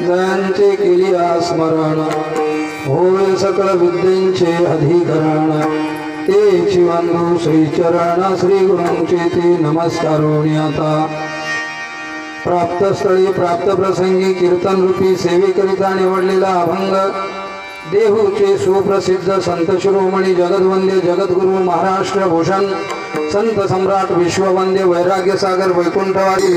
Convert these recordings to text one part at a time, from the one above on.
जयांचे केली स्मरण होय सकळ विद्येचे अधिकरण ते शिवांदू श्रीचरण श्री गुरूंचे ते नमस्कारोणी आता प्राप्त स्थळी प्राप्त प्रसंगी कीर्तन रूपी सेवेकरिता निवडलेला अभंग देहूचे सुप्रसिद्ध संत शिरोमणी जगद्वंद्य जगद्गुरु महाराष्ट्र भूषण संत सम्राट विश्ववंद्य वैराग्य सागर वैकुंठवारी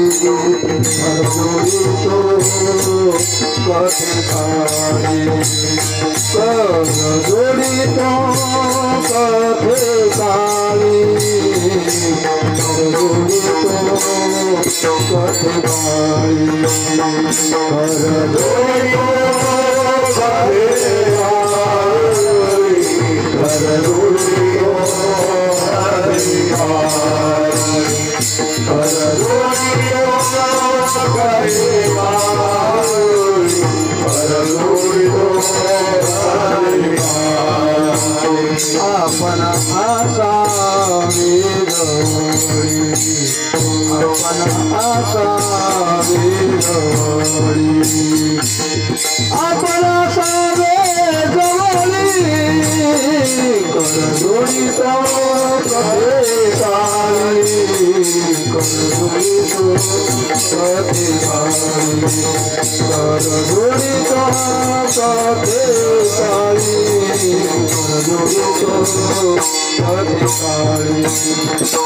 आपण आसावे गवळी आपण आसावे गवळी आपण आसावे गवळी करजोडी तो कथे काळी करजोडी तो कथे काळी करजोडी तो कथे काळी करजोडी तो कथे काळी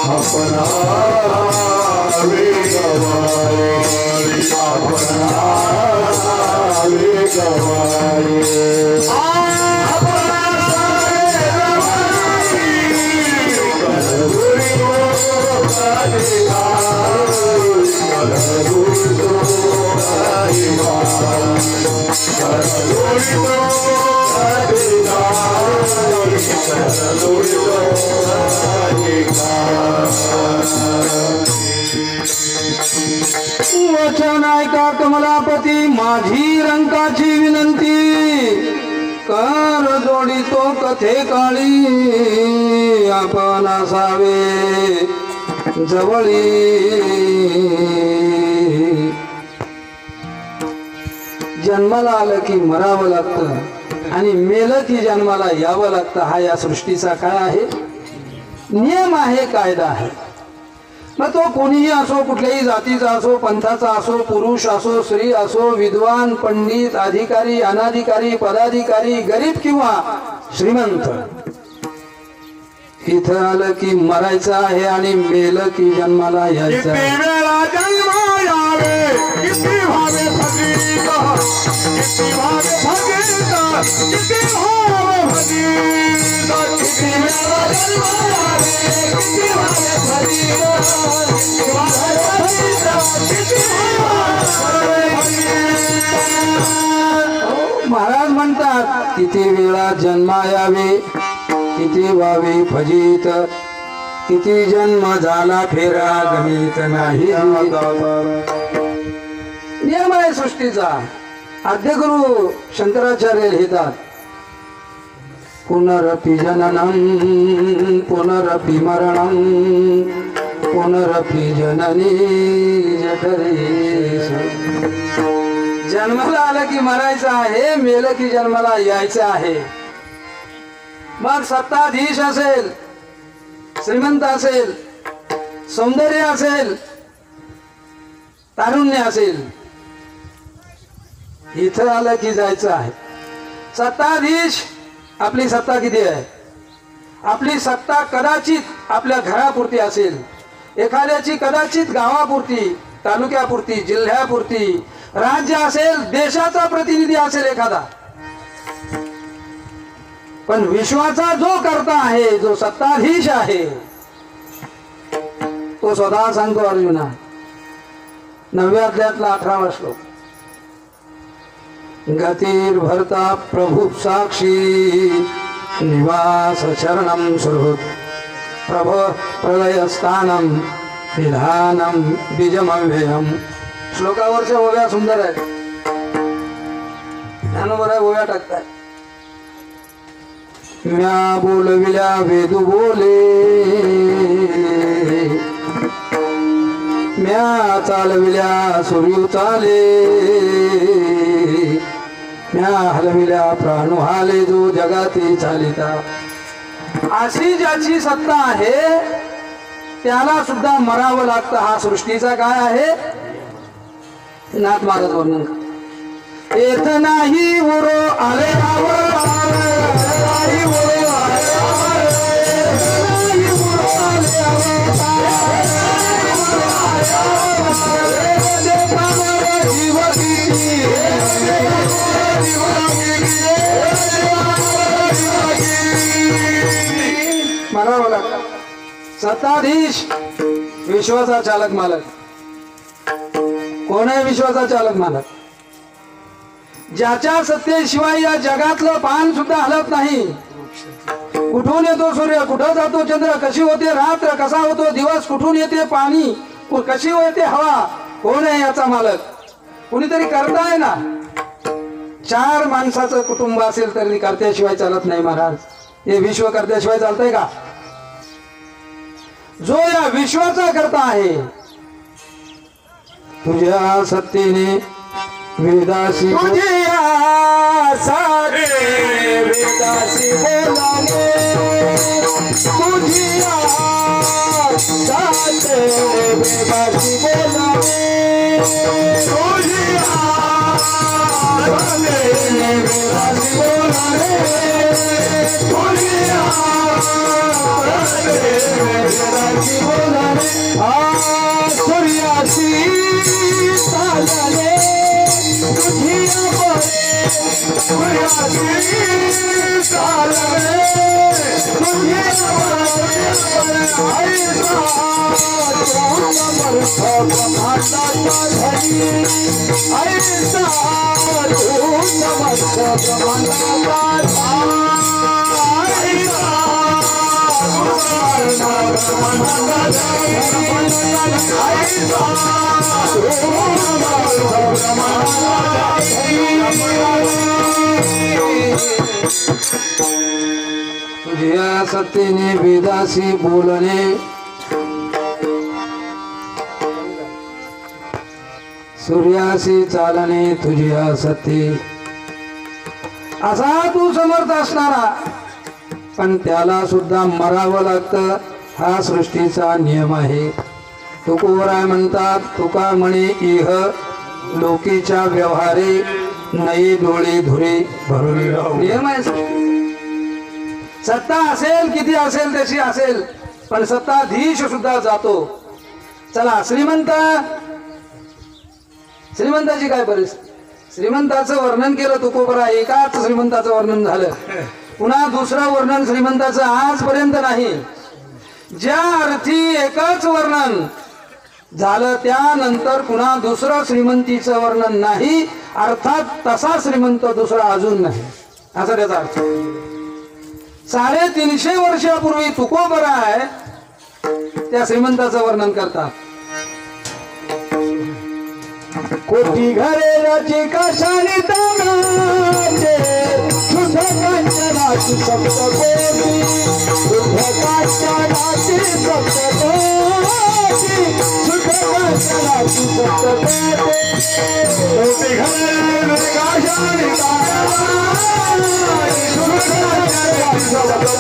आपण आवे गवाळी आपण आवे गवाळी वचन ऐका कमलापती माझी रंकाची विनंती कर जोडी तो कथे काळी आपण असावे जवळी जन्माला आलं की मरावं लागतं आणि मेलं की जन्माला यावं लागतं हा या सृष्टीचा काय आहे नियम आहे कायदा आहे मग तो कोणीही असो कुठल्याही जातीचा असो पंथाचा असो पुरुष असो स्त्री असो विद्वान पंडित अधिकारी अनाधिकारी पदाधिकारी गरीब किंवा श्रीमंत इथं आलं की मरायचं आहे आणि मेलं की जन्माला यायचं आहे महाराज म्हणतात किती वेळा जन्मा यावे किती व्हावे फजित किती जन्म झाला फेरा गणित नाही नियम आहे सृष्टीचा आद्यगुरु शंकराचार्य लिहितात पुनरपि जननम पुनरपि मरणम पुनरपि जननी जठरे जन्माला आलं की मरायचं आहे मेलं की जन्माला यायचं आहे मग सत्ताधीश असेल, श्रीमंत असेल, सौंदर्य असेल, तारुण्य असेल, इथं आलं की जायचं आहे. सत्ताधीश, आपली सत्ता किती आहे? आपली सत्ता कदाचित आपल्या घरापुरती असेल, एखाद्याची कदाचित गावापुरती, तालुक्यापुरती, जिल्ह्यापुरती, राज्य असेल, देशाचा प्रतिनिधी असेल एखादा. पण विश्वाचा जो कर्ता आहे, जो सत्ताधीश आहे, तो स्वतः सांगतो अर्जुना, 9व्या अध्यायातला 18वा श्लोक, गतिर्भर्ता प्रभु साक्षी निवास शरणम सुहृत प्रभ प्रलयस्थानम निधानम बीजमव्ययम. श्लोकावरच्या ओव्या सुंदर आहेत. ज्ञानोबरा ओव्या टाकताय. म्या बोलविल्या वेदू बोले, म्या चालविल्या सूर्यू चाले, म्या हलविल्या प्राणू हाले, जो जगाती चालिता. अशी ज्याची सत्ता आहे त्याला सुद्धा मरावं लागतं. हा सृष्टीचा काय आहे? नाथ महाराज वर्णन करतात. येत नाही उरो आले मरावं लागतं. सत्ताधीश विश्वाचा चालक मालक. कोण आहे विश्वाचा चालक मालक? ज्याच्या सत्तेशिवाय या जगातलं पान सुद्धा हलत नाही. कुठून येतो सूर्य, कुठं जातो चंद्र, कशी होते रात्र, कसा होतो दिवस, कुठून येते पाणी, कशी होते हवा, कोण आहे याचा मालक? कुणीतरी करता आहे ना. 4 माणसाचं कुटुंब असेल तरी करत्याशिवाय चालत नाही महाराज. हे विश्व करत्याशिवाय चालतंय का? जो या विश्वाचा करता आहे, तुझ्या सत्तेने वेदासी, तुझ्या सारे वेदासी बोलाले, तुझ्या सारे वेदासी बोलाले, तुझ्या सारे वेदासी बोलाले, तुझ्या सारे वेदासी बोलाले. सूर्यासी चालले, तुझिया बोले, सूर्यासी चालले, तुझिया बोले, ऐसा समर्थ ब्रह्मांडाचा धनी, ऐसा समर्थ ब्रह्मांडाचा तुझ्या सत्तेने वेदासी बोलणे, सूर्यासी चालणे, तुझ्या सत्ते. असा तू समर्थ असणारा, पण त्याला सुद्धा मरावं लागतं. हा सृष्टीचा नियम आहे. तुकोबराय म्हणतात, तुका म्हणे इह लोकीच्या व्यवहारे, नई डोळे धुरे भरून. नियम आहे सृष्टी. सत्ता असेल, किती असेल तशी असेल, पण सत्ताधीश सुद्धा जातो. चला, श्रीमंताची काय परिस्थिती? श्रीमंताचं वर्णन केलं तुकोबरा, एकाच श्रीमंताचं वर्णन झालं. पुन्हा दुसरं वर्णन श्रीमंताचं आजपर्यंत नाही. ज्या अर्थी एकच वर्णन झालं त्यानंतर पुन्हा दुसरं श्रीमंतीचं वर्णन नाही. अर्थात तसा श्रीमंत दुसरा अजून नाही, असा त्याचा अर्थ. 350 वर्षापूर्वी तुकोबरा आहे त्या श्रीमंताचं वर्णन करतात. कोटी घरे राजी कशाने तानाचे, शुद्ध कांचनाची सप्तकोटी, शुद्ध कांचनाची सप्तकोटी, शुद्ध कांचनाची सप्तकोटी. कोटी घरे राजी कशाने तानाचे, शुद्ध कांचनाची सप्तकोटी,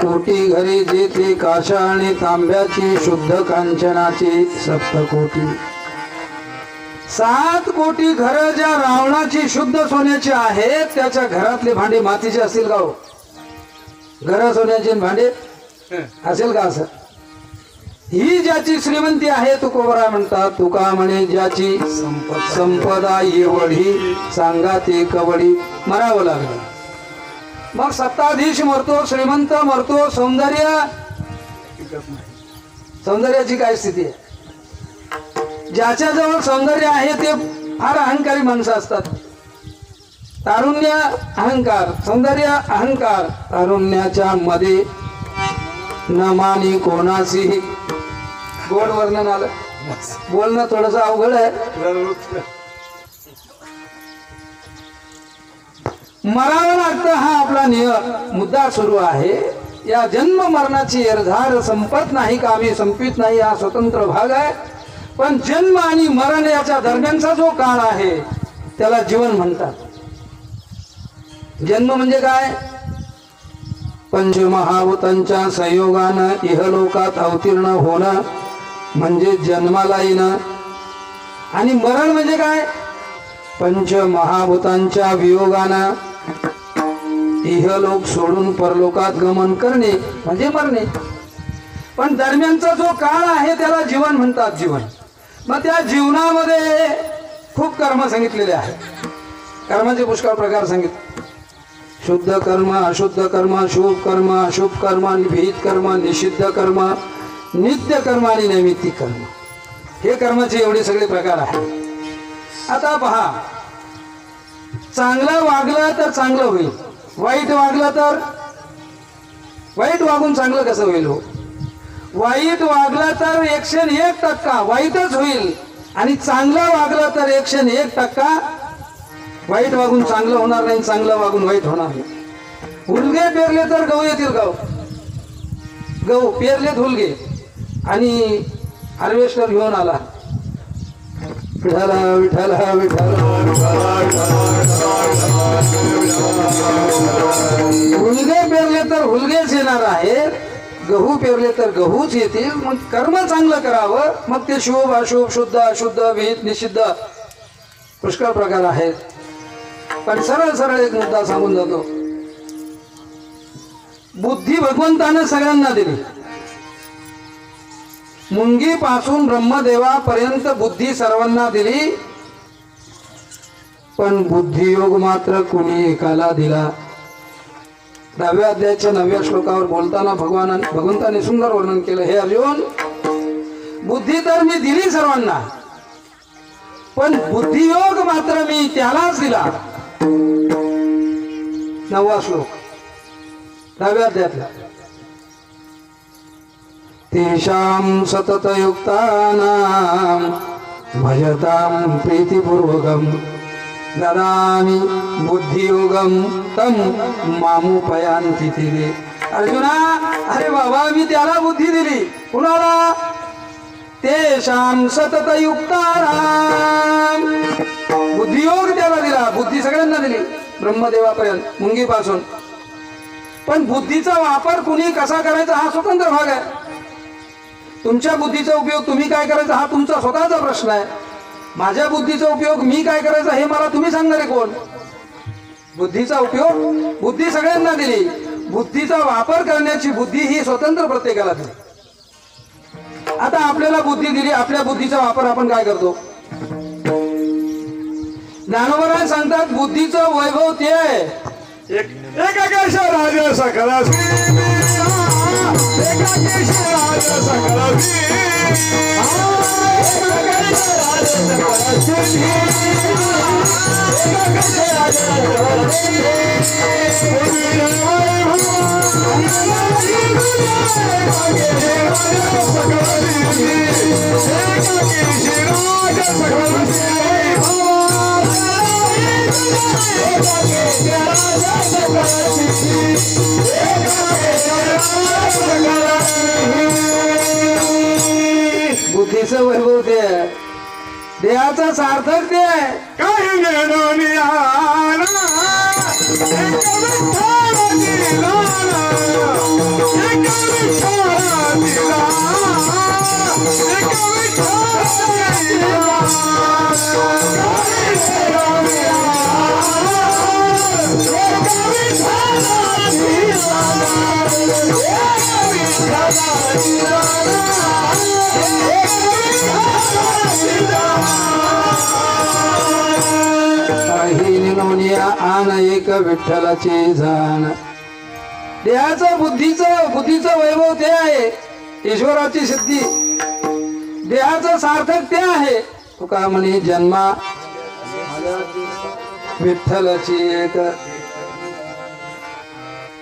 कोटी घरे जेथे काशा आणि तांब्याची शुद्ध कांचनाची सप्तकोटी 7 कोटी घर ज्या रावणाची शुद्ध सोन्याची आहेत त्याच्या घरातले भांडे मातीचे असतील का हो? घर सोन्याचे भांडे असेल का असं? ही ज्याची श्रीमंती आहे तुकोबरा म्हणतात. तुका म्हणे ज्याची संपदा एवढी सांगा ते कवडी. मरावं लागलं. मग सत्ताधीश मरतो, श्रीमंत मरतो, सौंदर्याची काय स्थिती आहे? ज्याच्याजवळ सौंदर्य आहे ते फार अहंकारी माणसं असतात. तारुण्य अहंकार, सौंदर्य अहंकार. तारुण्याच्या मध्ये न मानी कोणाशी. गोड वर्णन आलं. बोलणं थोडस अवघड आहे. मरावं लागतं हा आपला मुद्दा सुरू आहे. या जन्म मरणाची एरझार संपत नाही का आम्ही संपित नाही हा स्वतंत्र भाग आहे. पण जन्म आणि मरण याच्या दरम्यानचा जो काळ आहे त्याला जीवन म्हणतात. जन्म म्हणजे काय? पंचमहाभूतांच्या संयोगानं इहलोकात अवतीर्ण होणं म्हणजे जन्माला येणं. आणि मरण म्हणजे काय? पंचमहाभूतांच्या वियोगानं इहलोक सोडून परलोकात गमन करणे म्हणजे मरणे. पण दरम्यानचा जो काळ आहे त्याला जीवन म्हणतात. जीवन. मग त्या जीवनामध्ये खूप कर्म सांगितलेले आहेत. कर्माचे पुष्कळ प्रकार सांगितले. शुद्ध कर्म, अशुद्ध कर्म, शुभ कर्म, अशुभ कर्म, विहित कर्म, निषिद्ध कर्म, नित्य कर्म आणि नैमित्तिक कर्म. हे कर्माचे एवढे सगळे प्रकार आहेत. आता पहा, चांगलं वागलं तर चांगलं होईल, वाईट वागलं तर वाईट वागून चांगलं कसं होईल हो? वाईट वागलं तर 101% वाईटच होईल आणि चांगलं वागलं तर 101% वाईट वागून चांगलं होणार नाही, चांगलं वागून वाईट होणार नाही. हुलगे पेरले तर गहू येतील. गहू पेरलेत हुलगे आणि हार्वेस्टर घेऊन आला. विठाला विठाला विठाला. हुलगे पेरले तर हुलगेच येणार आहेत, गहू पेरले तर गहूच येतील. मग कर्म चांगलं करावं. मग ते शुभ अशुभ, शुद्ध अशुद्ध, विहित निषिद्ध पुष्कळ प्रकार आहेत. पण सरळ सरळ एक मुद्दा सांगून जातो. बुद्धी भगवंताने सगळ्यांना दिली. मुंगीपासून ब्रह्मदेवापर्यंत बुद्धी सर्वांना दिली. पण बुद्धियोग मात्र कुणी एकाला दिला. 10व्या अध्यायाच्या 9व्या श्लोकावर बोलताना भगवंताने सुंदर वर्णन केलं. हे अर्जुन, बुद्धी तर मी दिली सर्वांना, पण बुद्धियोग मात्र मी त्यालाच दिला. 9वा श्लोक 10व्या अध्यायातला. तेषां सततयुक्तानां भजतां प्रीतिपूर्वकं ददामि बुद्धियोगं तं मामुपयान्ति ते. अर्जुना, अरे बाबा, मी त्याला बुद्धी दिली. कुणाला? तेषां सततयुक्तानां. बुद्धियोग त्याला दिला. बुद्धी सगळ्यांना दिली ब्रह्मदेवापर्यंत, मुंगीपासून. पण बुद्धीचा वापर कुणी कसा करायचा हा स्वतंत्र भाग आहे. तुमच्या बुद्धीचा उपयोग तुम्ही काय करायचा हा तुमचा स्वतःचा प्रश्न आहे. माझ्या बुद्धीचा उपयोग मी काय करायचा हे मला तुम्ही सांगणारे कोण? बुद्धीचा उपयोग बुद्धी सगळ्यांना दिली. बुद्धीचा वापर करण्याची बुद्धी ही स्वतंत्र प्रत्येकाला दिली. आता आपल्याला बुद्धी दिली, आपल्या बुद्धीचा वापर आपण काय करतो? ज्ञानोबराय सांगतात, बुद्धीचं वैभव ते आहे. एकाकेश राज सकला बुद्धीचं वैभव ते आहे, देहाचं सार्थक ते आहे. काही निनोनिया आन एक विठ्ठलाची जाण. देहाचं बुद्धीचं वैभव ते आहे, ईश्वराची सिद्धी. देहाचं सार्थक ते आहे. तुका म्हणे जन्मा विठ्ठलाची एक.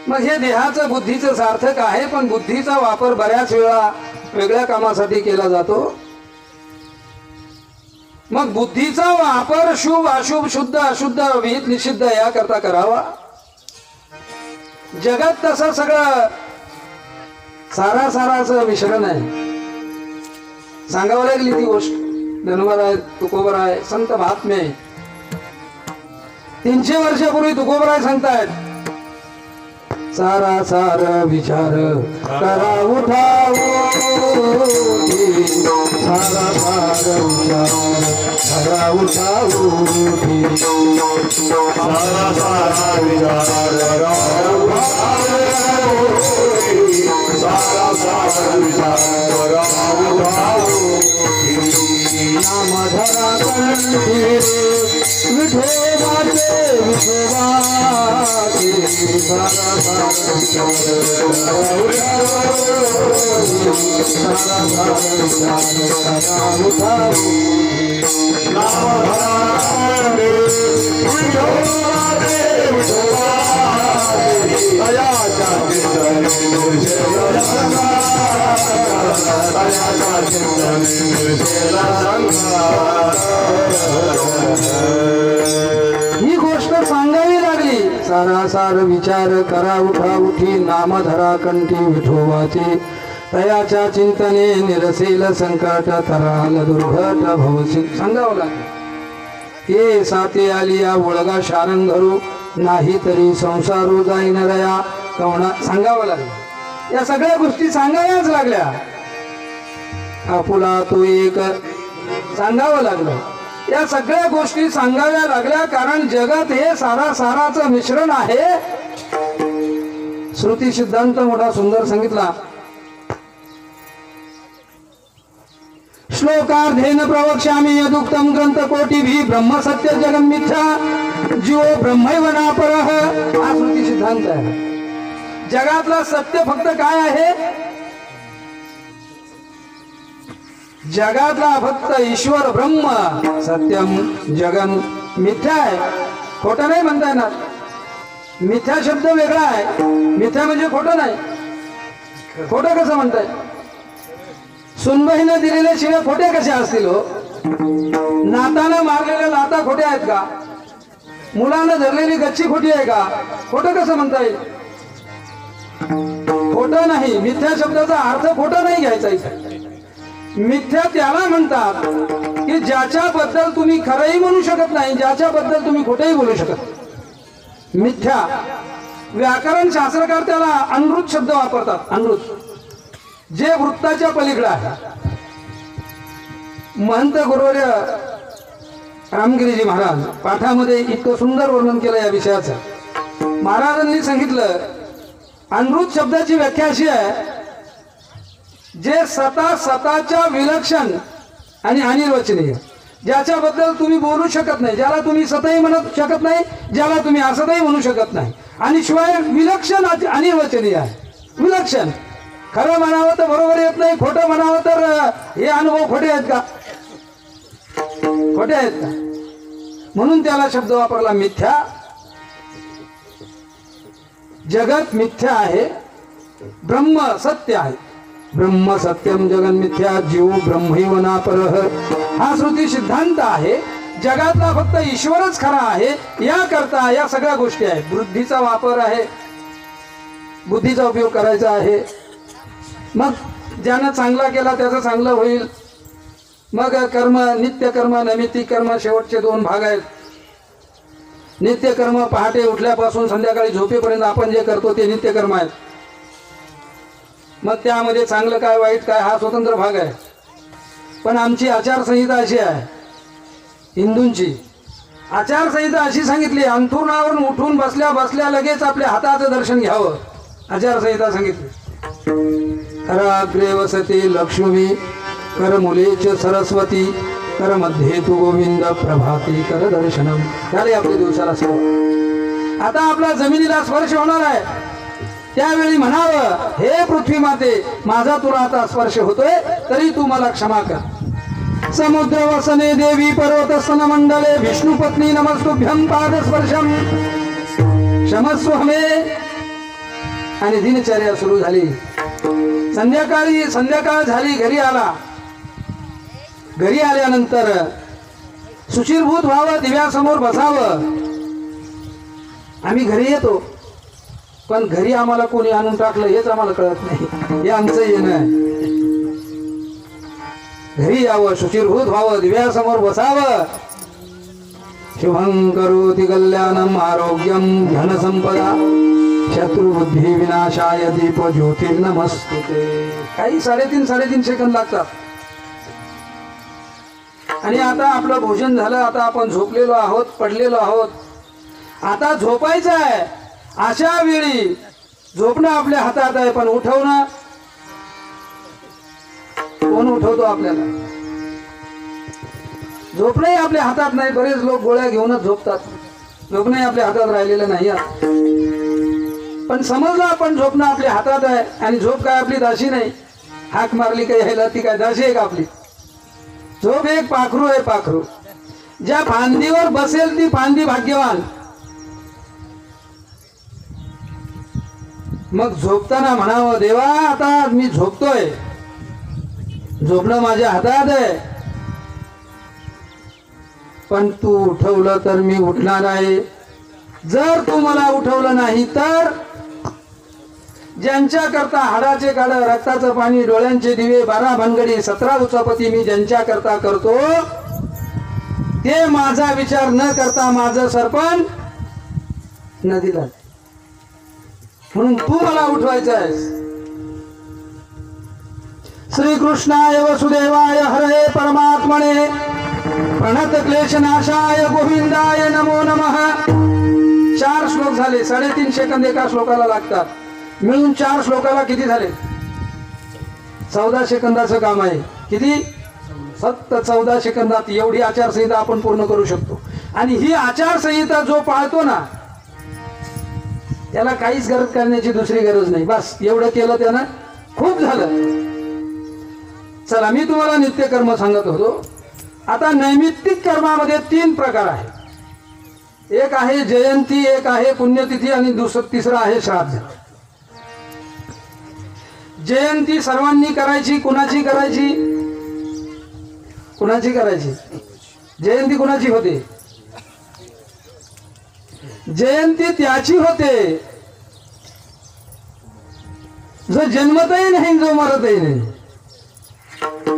मग हे देहाचं बुद्धीचं सार्थक आहे, पण बुद्धीचा वापर बऱ्याच वेळा वेगळ्या कामासाठी केला जातो. मग बुद्धीचा वापर शुभ अशुभ शुद्ध अशुद्ध विहित निषिद्ध याकरता करावा. जगत तसं सगळं सारासाराचं मिश्रण आहे. सांगावं लागली ती गोष्ट. धनुवर आहे, तुकोबर आहे, संत महात्मे 300 वर्षापूर्वी तुकोबराय सांगतायत, सारा सार विचार करा उठावो, सारा सार विचार करा उठावो, सारा सारा विचार करा उठावो, सारा सारा विचार करा उठावो. नाम धरा कंठी विठोबाचे विठोबाचे, सारा सारा विचार करा उठावो, सारा सारा विचार करा उठावो. नाम धराणे विठोबाचे विठोबाचे, दयाच्या चिंतने निर्जला संगा, दयाच्या चिंतने निर्जला संगा. ही गोष्ट सांगावी लागली. सारा सार विचार करा उठा उठी, नाम धरा कंठी विठोबाचे, तयाच्या चिंतने निरसेल संकट, तराल दुर्घट भवसी. सांगावं लागलं. ये साथे आली या वळगा शारण धरू, नाही तरी संसारो जाईन रया कवणा. सांगावं लागलं. या सगळ्या गोष्टी सांगाव्याच लागल्या. आपुला तो एक सांगावं लागलं. या सगळ्या गोष्टी सांगाव्या लागल्या, कारण जगत हे सारा साराचं मिश्रण आहे. श्रुती सिद्धांत मोठा सुंदर सांगितला. श्लोकार्धेन प्रवक्ष्यामि यदुक्तम ग्रंथ कोटिभिः ब्रह्म सत्य जगम मिथ्या जीवो ब्रह्मैवनापरः. हा श्रुती सिद्धांत आहे. जगातला सत्य फक्त काय आहे? जगातला फक्त ईश्वर ब्रह्म सत्यम जगन मिथ्या आहे. खोटं नाही म्हणता येणार. मिथ्या शब्द वेगळा आहे. मिथ्या म्हणजे खोटं नाही. खोटं कसं म्हणताय? सुनबाईनं दिलेले शिवे खोटे कसे असतील हो? नातानं मारलेल्या लाता खोटे आहेत का? मुलानं धरलेली गच्ची खोटी आहे का? खोटं कसं म्हणता येईल? खोटं नाही. मिथ्या शब्दाचा अर्थ खोटं नाही घ्यायचा इथे. मिथ्या त्याला म्हणतात की ज्याच्याबद्दल तुम्ही खरंही म्हणू शकत नाही, ज्याच्याबद्दल तुम्ही खोटंही बोलू शकत. मिथ्या. व्याकरण शास्त्रकार त्याला अनृत शब्द वापरतात. अनृत जे वृत्ताच्या पलीकडे आहे. महंत गुरुवर्य रामगिरीजी महाराज पाठामध्ये इतकं सुंदर वर्णन केलं या विषयाचं. महाराजांनी सांगितलं, अनृत शब्दाची व्याख्या अशी आहे, जे स्वतःच्या विलक्षण आणि अनिर्वचनीय, ज्याच्याबद्दल तुम्ही बोलू शकत नाही, ज्याला तुम्ही सतही म्हणू शकत नाही, ज्याला तुम्ही असतही म्हणू शकत नाही, आणि शिवाय विलक्षण अनिर्वचनीय आहे. विलक्षण. खरं म्हणावं तर बरोबर येत नाही, खोटं म्हणावं तर हे अनुभव खोटे आहेत का? खोटे आहेत का? म्हणून त्याला शब्द वापरला मिथ्या. जगत मिथ्या आहे, ब्रह्म सत्य आहे. ब्रह्म सत्यम जगन मिथ्या जीव ब्रह्मैवनापरः. हा श्रुती सिद्धांत आहे. जगातला फक्त ईश्वरच खरा आहे. याकरता या सगळ्या गोष्टी आहेत. बुद्धीचा वापर आहे, बुद्धीचा उपयोग करायचा आहे. मग ज्यानं चांगला केला त्याचं चांगलं होईल, मग कर्म, नित्यकर्म, नैमित्तिक कर्म, शेवटचे 2 भाग आहेत. नित्यकर्म पहाटे उठल्यापासून संध्याकाळी झोपेपर्यंत आपण जे करतो ते नित्यकर्म आहेत. मग त्यामध्ये चांगलं काय वाईट काय हा स्वतंत्र भाग आहे. पण आमची आचारसंहिता अशी आहे, हिंदूंची आचारसंहिता अशी सांगितली, अंथरुणावरून उठून बसल्या बसल्या लगेच आपल्या हाताचं दर्शन घ्यावं. आचारसंहिता सांगितली. कराग्रे वसते लक्ष्मी, कर मुलेच सरस्वती, कर मध्ये तू गोविंद, प्रभाती कर दर्शनम. झाले आपल्या दिवसाला सुरुवात. आता आपला जमिनीला स्पर्श होणार आहे. त्यावेळी म्हणावं, हे पृथ्वी माते, माझा तुला आता स्पर्श होतोय, तरी तू मला क्षमा कर. समुद्र वसने देवी पर्वत स्तन मंडले, विष्णू पत्नी नमस्तुभ्यं पादस्पर्शम क्षमस्व हमे. आणि दिनचर्या सुरू झाली. संध्याकाळ झाली. घरी आला. घरी आल्यानंतर सुशीलभूत व्हावं, दिव्यासमोर बसावं. आम्ही घरी येतो, पण घरी आम्हाला कोणी आणून टाकलं हेच आम्हाला कळत नाही. हे आमचं येणं आहे. घरी यावं, शुचिरभूत व्हावं, दिव्यासमोर बसावं. शुभं करोति कल्याणम आरोग्यम धनसंपदा, शत्रुबुद्धी विनाशाय दीप ज्योतिर्नमस्तुते. काही 3.5 सेकंद लागतात. आणि आता आपलं भोजन झालं. आता आपण झोपलेलो आहोत, पडलेलो आहोत. आता झोपायचं आहे. अशा वेळी झोपणं आपल्या हातात आहे, पण उठवणं कोण उठवतो आपल्याला? झोपणंही आपल्या हातात नाही. बरेच लोक गोळ्या घेऊनच झोपतात. झोपणंही आपल्या हातात राहिलेलं नाही. पण समजलं आपण झोपणं आपल्या हातात आहे, आणि झोप काय आपली दासी नाही. हाक मारली काय यायला ती काय दासी आहे का आपली? झोप एक पाखरू आहे. पाखरू ज्या फांदीवर बसेल ती फांदी भाग्यवान. मग झोपताना म्हणावं, देवा आता मी झोपतोय, झोपणं माझ्या हातात आहे, पण तू उठवलं तर मी उठणार आहे. जर तू मला उठवलं नाही तर ज्यांच्या करता हाडाचे काढ, रक्ताचं पाणी, डोळ्यांचे दिवे, 12 भानगडी, 17 उचापती मी ज्यांच्या करता करतो, ते माझा विचार न करता माझं सरपण नदीला. म्हणून तू मला उठवायचं आहेस. श्रीकृष्णाय वसुदेवाय हरे परमात्मने प्रणत क्लेशनाशाय गोविंदाय नमो नमः. 4 श्लोक झाले. 3.5 सेकंद एका श्लोकाला लागतात. मिळून 4 श्लोकाला किती झाले? 14 सेकंदाचं काम आहे. किती? फक्त 14 सेकंदात एवढी आचारसंहिता आपण पूर्ण करू शकतो. आणि ही आचारसंहिता जो पाळतो ना, त्याला काहीच गरज करण्याची दुसरी गरज नाही. बस एवढं केलं त्यानं खूप झालं. चला, मी तुम्हाला नित्यकर्म सांगत होतो. आता नैमित्तिक कर्मामध्ये 3 प्रकार आहेत. एक आहे जयंती, एक आहे पुण्यतिथी, आणि तिसरा आहे श्राद्ध. जयंती सर्वांनी करायची. कुणाची करायची? कुणाची करायची? जयंती कुणाची होते? जयंती त्याची होते जो जन्मतही नाही, जो मरतही नाही.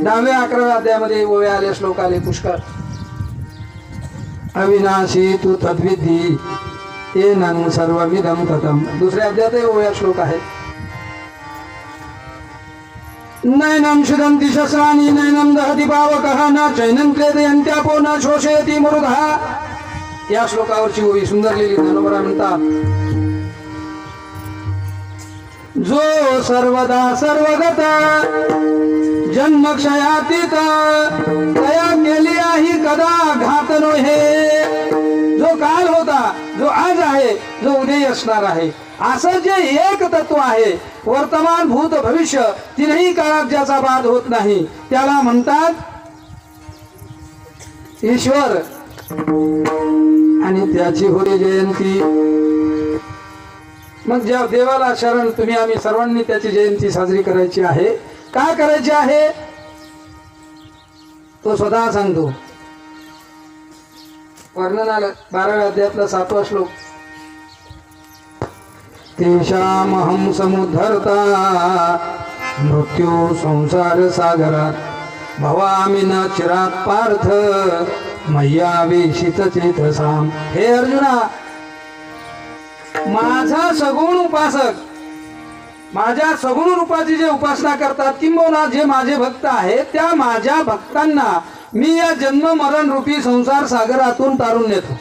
10व्या 11व्या अध्यायामध्ये ओवे आले, श्लोक आले पुष्कळ. अविनाशी तू तद्विधी येनं सर्वविदं ततम्. 2ऱ्या अध्यायातही ओव्या श्लोक आहे. नैनं शुदन्ति शस्त्राणि नैनं दहति पावकः न चैनं क्लेदयन्त्यापो न शोषयति मरुधः. या श्लोकावरची ओवी सुंदर लिहिली. ज्ञानोबा म्हणतात, जो सर्वदा सर्वगत जन्मक्षयातीत तया केली आहे कदा घात नोहे. जो काल होता, जो आज आहे, जो उद्या असणार आहे, असं जे एक तत्व आहे, वर्तमान भूत भविष्य तीनही काळात ज्याचा बाध होत नाही, त्याला म्हणतात ईश्वर. आणि त्याची होती जयंती. मग ज्या देवाला शरण तुम्ही आम्ही सर्वांनी त्याची जयंती साजरी करायची आहे. का करायची आहे तो स्वतः सांगतो. वर्णन आलं 12व्या अध्यायातला 7वा श्लोक. तेषामहं समुद्धरता मृत्यू संसार सागरात भवामी न चिरात पार्थ मय्या वेशित चेतसाम. हे अर्जुना, माझा सगुण उपासक, माझ्या सगुण रूपाची जे उपासना करतात किंबहुना जे माझे भक्त आहेत, त्या माझ्या भक्तांना मी या जन्म मरण रूपी संसार सागरातून तारून नेतो.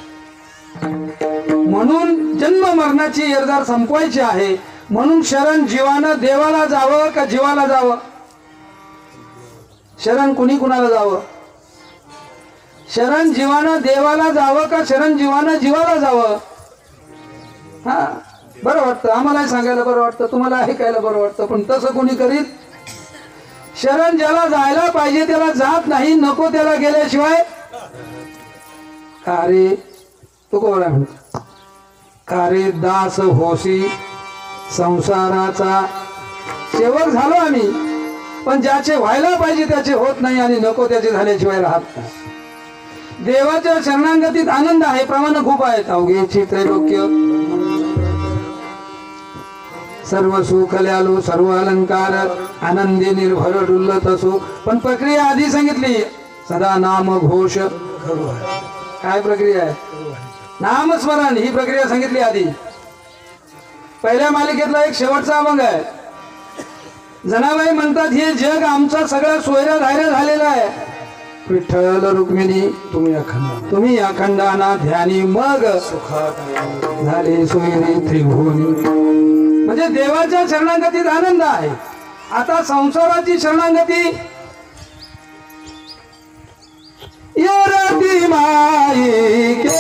म्हणून जन्म मरणाची येरदार संपवायची आहे. म्हणून शरण जीवानं देवाला जावं का जीवाला जावं? शरण कुणी कुणाला जावं? शरण जीवानं देवाला जावं का शरण जीवानं जीवाला जावं? हा, बरं वाटतं, आम्हालाही सांगायला बरं वाटतं, तुम्हाला ऐकायला बरं वाटतं, पण तसं कोणी करीत? शरण ज्याला जायला पाहिजे त्याला जात नाही, नको त्याला गेल्याशिवाय का रे तुकोबरा म्हणतो, का रे दास होसी संसाराचा. सेवक झालो आम्ही, पण ज्याचे व्हायला पाहिजे त्याचे होत नाही आणि नको त्याचे झाल्याशिवाय राहत नाही. देवाच्या शरणांगतीत आनंद आहे, प्रमाण खूप आहेत. अवघेची त्रैलोक्य सर्व सुख ल्यालो सर्व अलंकार आनंदी निर्भर डुल्लत असो. पण प्रक्रिया आधी सांगितली, सदा नाम घोष. काय प्रक्रिया आहे? नामस्मरण ही प्रक्रिया सांगितली आधी. पहिल्या मालिकेतला एक शेवटचा अभंग आहे. जनाबाई म्हणतात, हे जग आमचा सगळा सोयरा धायरा झालेला आहे. विठ्ठल रुक्मिणी तुम्ही अखंडाना ध्यानी मग झाले सोयरे त्रिभुवनी. म्हणजे देवाच्या शरणागतीत आनंद आहे. आता संसाराची शरणागती येरती माई के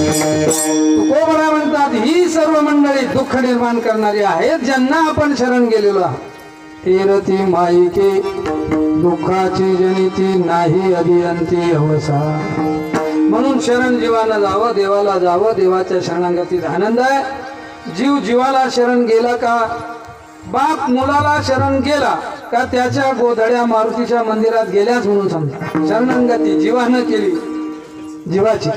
तुकोबरा म्हणतात, ही सर्व मंडळी दुःख निर्माण करणारी आहेत, ज्यांना आपण शरण गेलेलो आहोत. तेरती माईके दुःखाची जनिती नाही अभियंती अवसा. म्हणून शरण जीवाला जावं, देवाला जावं. देवाच्या शरणागतीत आनंद आहे. जीव जीवाला शरण गेला का, बाप मुलाला शरण गेला का, त्याच्या गोधड्या मारुतीच्या मंदिरात गेल्याच म्हणून समजा. शरणागती जीवानं केली, जीवाची.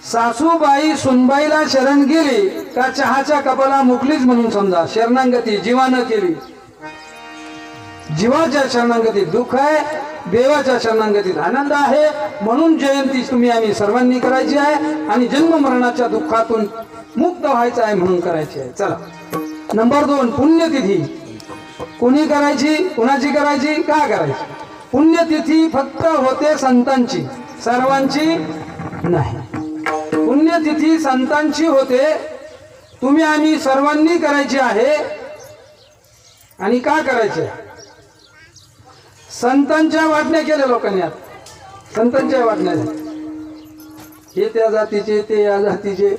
सासूबाई सुनबाईला शरण गेली का चहाच्या कपाला मुकलीच म्हणून समजा. शरणागती जीवानं केली. जीवाच्या शरणागतीत दुःख आहे, देवाच्या शरणागतीत आनंद आहे. म्हणून जयंती तुम्ही आम्ही सर्वांनी करायची आहे आणि जन्म मरणाच्या दुःखातून मुक्त व्हायचं आहे म्हणून करायची आहे. चला, नंबर 2, पुण्यतिथी. कोणी करायची, कुणाची करायची, का करायची? पुण्यतिथी फक्त होते संतांची, सर्वांची नाही. पुण्यतिथी संतांची होते, तुम्ही आम्ही सर्वांनी करायची आहे. आणि का करायची? संतांच्या वाटण्या केल्या लोकांनी. आता संतांच्या वाटण्या, हे त्या जातीचे, ते या जातीचे.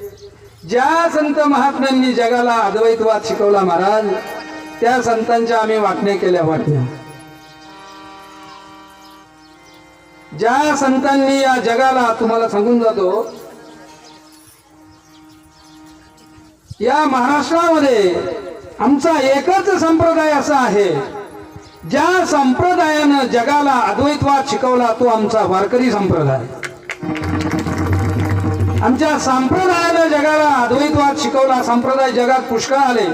ज्या संत महात्म्यांनी जगाला अद्वैतवाद शिकवला महाराज, त्या संतांच्या आम्ही वाटण्या केल्या. वाटण्या ज्या संतांनी या जगाला, तुम्हाला सांगून जातो, या महाराष्ट्रामध्ये आमचा एकच संप्रदाय असा आहे ज्या संप्रदायानं जगाला अद्वैतवाद शिकवला तो आमचा वारकरी संप्रदाय. आमच्या संप्रदायानं जगाला अद्वैतवाद शिकवला. संप्रदाय जगात पुष्कळ आले,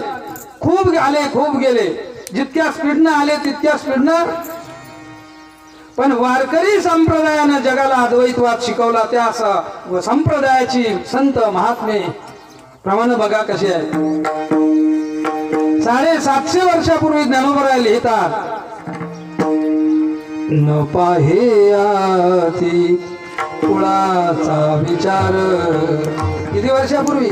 खूप गेले, जितक्या स्पीडनं आले तितक्या स्पीडनं. पण वारकरी संप्रदायानं जगाला अद्वैतवाद शिकवला. त्या संप्रदायाची संत महात्मे प्रमाण बघा कसे आहे. 750 वर्षापूर्वी ज्ञानोबराय लिहितात, न पाहे आती कुळाचा विचार. किती वर्षापूर्वी?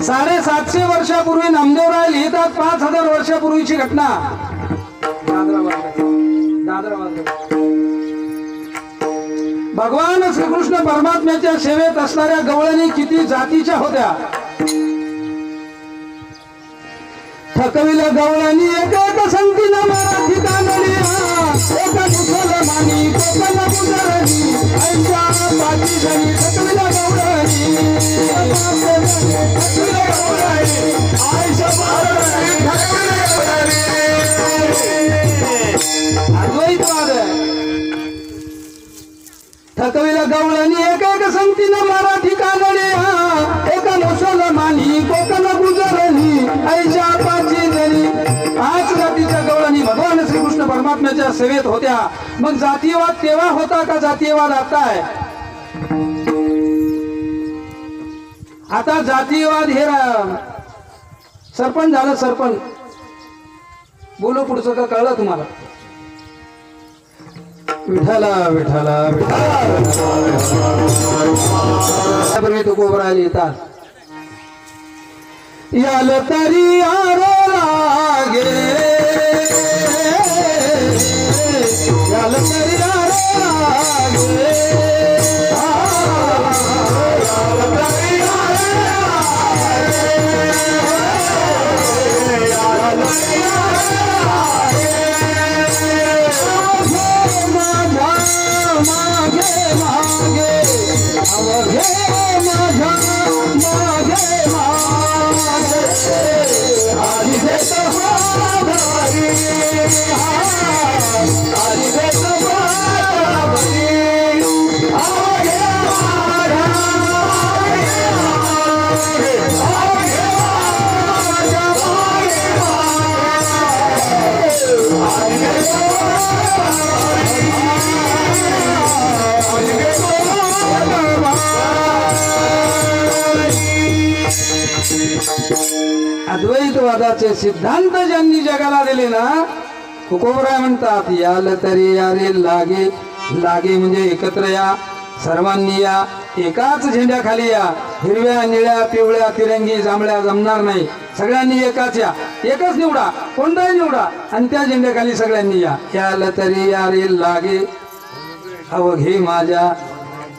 750 वर्षापूर्वी नामदेवराय लिहितात. 5000 वर्षापूर्वीची घटना. भगवान श्रीकृष्ण परमात्म्याच्या सेवेत असणाऱ्या गवळणी किती जातीच्या होत्या. थकविल्या गवळणी एक संगतीनं मराठी कानडीया, एका मुसलमानी कोकण गुजरणी, ऐशा पाची जणी थकविल्या गवळणी, अद्वैतवाद. थकविल्या गवळणी एक संगतीनं मराठी कानडीया, एका मुसलमानी कोकण गुजरणी, ऐशा पाची जणी. 5 जातीच्या गवळणी भगवान श्रीकृष्ण परमात्म्याच्या सेवेत होत्या. मग जातीयवाद तेव्हा होता का जातीयवाद आता आहे? आता जातीयवाद हे सरपंच झालं. सरपंच बोलो पुढचं का कळलं तुम्हाला? विठाला विठाला विठाला तुकोबराय लिहितात, याल तरी आरो लागे, याल तरी आरो लागे, याल तरी आरो लागे, याल तरी आरो लागे. मागे मागे अवघे माझ्या मागे मागे, आधी देत भारी, आधी देत भारी, आगे माझ्या मागे, आगे माझ्या मागे मागे, आधी देत अद्वैतवादाचे सिद्धांत ज्यांनी जगाला दिले ना, तुकोबराय म्हणतात, याल तरी यारे लागे. लागे म्हणजे एकत्र या, सर्वांनी या, एकाच झेंड्याखाली या. हिरव्या निळ्या पिवळ्या तिरंगी जांभळ्या जमणार नाही. सगळ्यांनी एकाच या, एकच निवडा, कोणताही निवडा आणि त्या झेंड्याखाली सगळ्यांनी या. याल तरी यारे लागे अवघे माझ्या